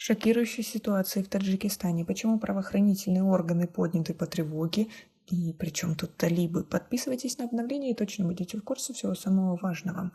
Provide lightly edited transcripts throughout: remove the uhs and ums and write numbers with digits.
Шокирующая ситуация в Таджикистане. Почему правоохранительные органы подняты по тревоге? И причем тут талибы? Подписывайтесь на обновления и точно будете в курсе всего самого важного.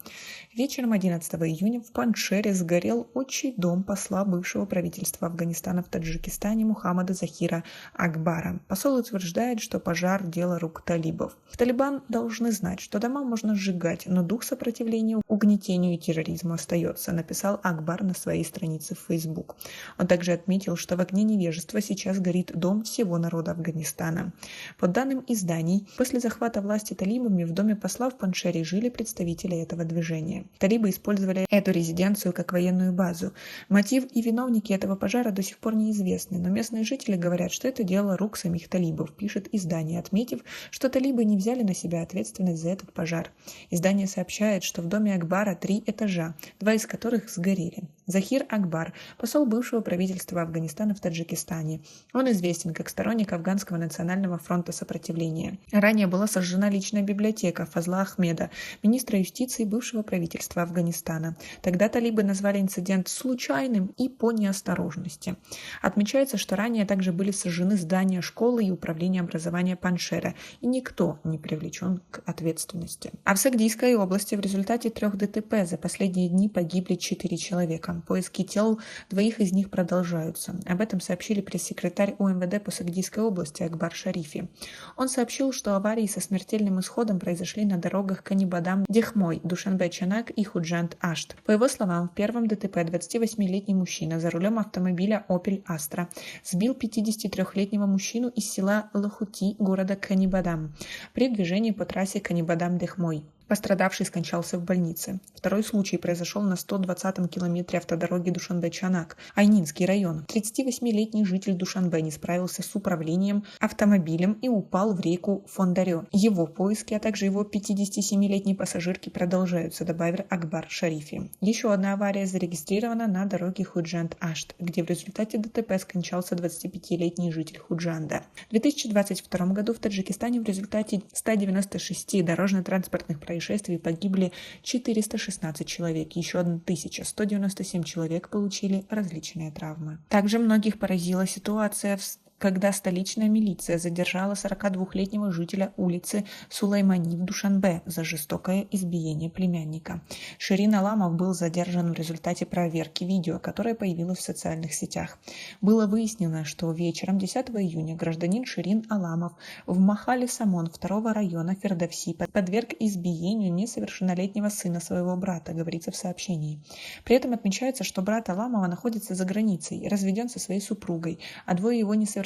Вечером 11 июня в Паншере сгорел отчий дом посла бывшего правительства Афганистана в Таджикистане Мухаммада Захира Акбара. Посол утверждает, что пожар – дело рук талибов. Талибан должны знать, что дома можно сжигать, но дух сопротивления угнетению и терроризму остается, написал Акбар на своей странице в Facebook. Он также отметил, что в огне невежества сейчас горит дом всего народа Афганистана. По данным изданий, после захвата власти талибами в доме посла в Паншере жили представители этого движения. Талибы использовали эту резиденцию как военную базу. Мотив и виновники этого пожара до сих пор неизвестны, но местные жители говорят, что это дело рук самих талибов, пишет издание, отметив, что талибы не взяли на себя ответственность за этот пожар. Издание сообщает, что в доме Акбара 3 этажа, 2 из которых сгорели. Захир Акбар – посол бывшего правительства Афганистана в Таджикистане. Он известен как сторонник Афганского национального фронта сопротивления. Ранее была сожжена личная библиотека Фазла Ахмеда, министра юстиции бывшего правительства Афганистана. Тогда талибы назвали инцидент случайным и по неосторожности. Отмечается, что ранее также были сожжены здания школы и управления образования Паншера, и никто не привлечен к ответственности. А в Сагдийской области в результате 3 ДТП за последние дни погибли 4 человека. Поиски тел 2 из них продолжаются. Об этом сообщили пресс-секретарь УМВД по Сагдийской области Акбар Шарифи. Он сообщил, что аварии со смертельным исходом произошли на дорогах Канибадам-Дехмой, Душанбе-Чанак и Худжанд-Ашт. По его словам, в первом ДТП 28-летний мужчина за рулем автомобиля Opel Astra сбил 53-летнего мужчину из села Лохути города Канибадам при движении по трассе Канибадам-Дехмой. Пострадавший скончался в больнице. Второй случай произошел на 120-м километре автодороги Душанбе-Чанак, Айнинский район. 38-летний житель Душанбе не справился с управлением автомобилем и упал в реку Фондарё. Его поиски, а также его 57-летней пассажирки продолжаются, добавил Акбар Шарифи. Еще одна авария зарегистрирована на дороге Худжанд-Ашт, где в результате ДТП скончался 25-летний житель Худжанда. В 2022 году в Таджикистане в результате 196 дорожно-транспортных происшествий погибли 416 человек, еще 1197 человек получили различные травмы. Также многих поразила ситуация, когда столичная милиция задержала 42-летнего жителя улицы Сулеймани в Душанбе за жестокое избиение племянника. Ширин Аламов был задержан в результате проверки видео, которое появилось в социальных сетях. Было выяснено, что вечером 10 июня гражданин Ширин Аламов в Махале Самон 2 района Фердовси подверг избиению несовершеннолетнего сына своего брата, говорится в сообщении. При этом отмечается, что брат Аламова находится за границей, разведен со своей супругой, а 2 его несовершеннолетних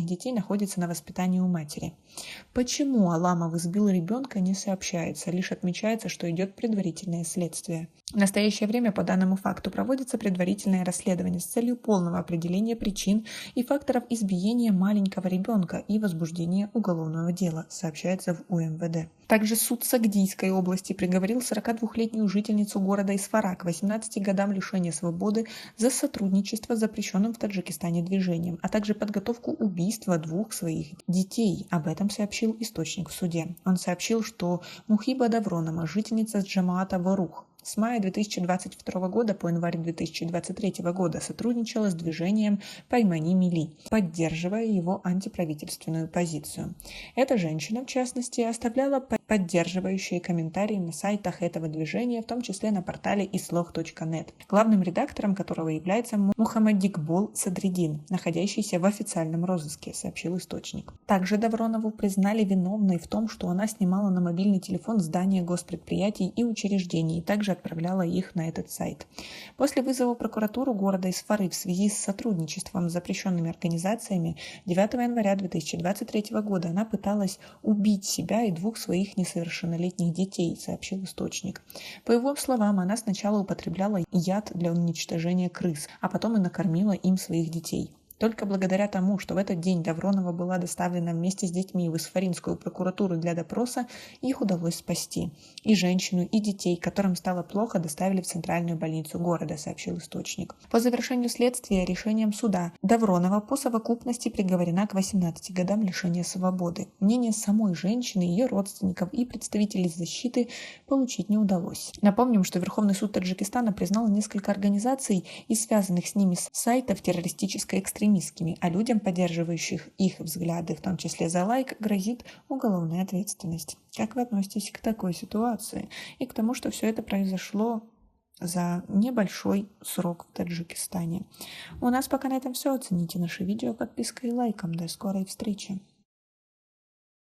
детей находятся на воспитании у матери. Почему Аламов избил ребенка, не сообщается, лишь отмечается, что идет предварительное следствие. В настоящее время по данному факту проводится предварительное расследование с целью полного определения причин и факторов избиения маленького ребенка и возбуждения уголовного дела, сообщается в УМВД. Также суд Сагдийской области приговорил 42-летнюю жительницу города Исфара к 18 годам лишения свободы за сотрудничество с запрещенным в Таджикистане движением, а также подготовку убийства 2 своих детей. Об этом сообщил источник в суде. Он сообщил, что Мухиба Давронова, жительница Джамаата Ворух, с мая 2022 года по январь 2023 года сотрудничала с движением «Поймани Мили», поддерживая его антиправительственную позицию. Эта женщина, в частности, оставляла поддерживающие комментарии на сайтах этого движения, в том числе на портале isloh.net, главным редактором которого является Мухаммадикбол Садридин, находящийся в официальном розыске, сообщил источник. Также Давронову признали виновной в том, что она снимала на мобильный телефон здания госпредприятий и учреждений, и также отправляла их на этот сайт. После вызова в прокуратуру города Исфары в связи с сотрудничеством с запрещенными организациями 9 января 2023 года она пыталась убить себя и 2 своих несовершеннолетних детей, сообщил источник. По его словам, она сначала употребляла яд для уничтожения крыс, а потом и накормила им своих детей. Только благодаря тому, что в этот день Давронова была доставлена вместе с детьми в Исфаринскую прокуратуру для допроса, их удалось спасти. И женщину, и детей, которым стало плохо, доставили в центральную больницу города, сообщил источник. По завершению следствия решением суда Давронова по совокупности приговорена к 18 годам лишения свободы. Мнение самой женщины, ее родственников и представителей защиты получить не удалось. Напомним, что Верховный суд Таджикистана признал несколько организаций и связанных с ними сайтов террористическо-экстремистскими, а людям, поддерживающих их взгляды, в том числе за лайк, грозит уголовная ответственность. Как вы относитесь к такой ситуации и к тому, что все это произошло за небольшой срок в Таджикистане? У нас пока на этом все. Оцените наше видео подпиской и лайком. До скорой встречи!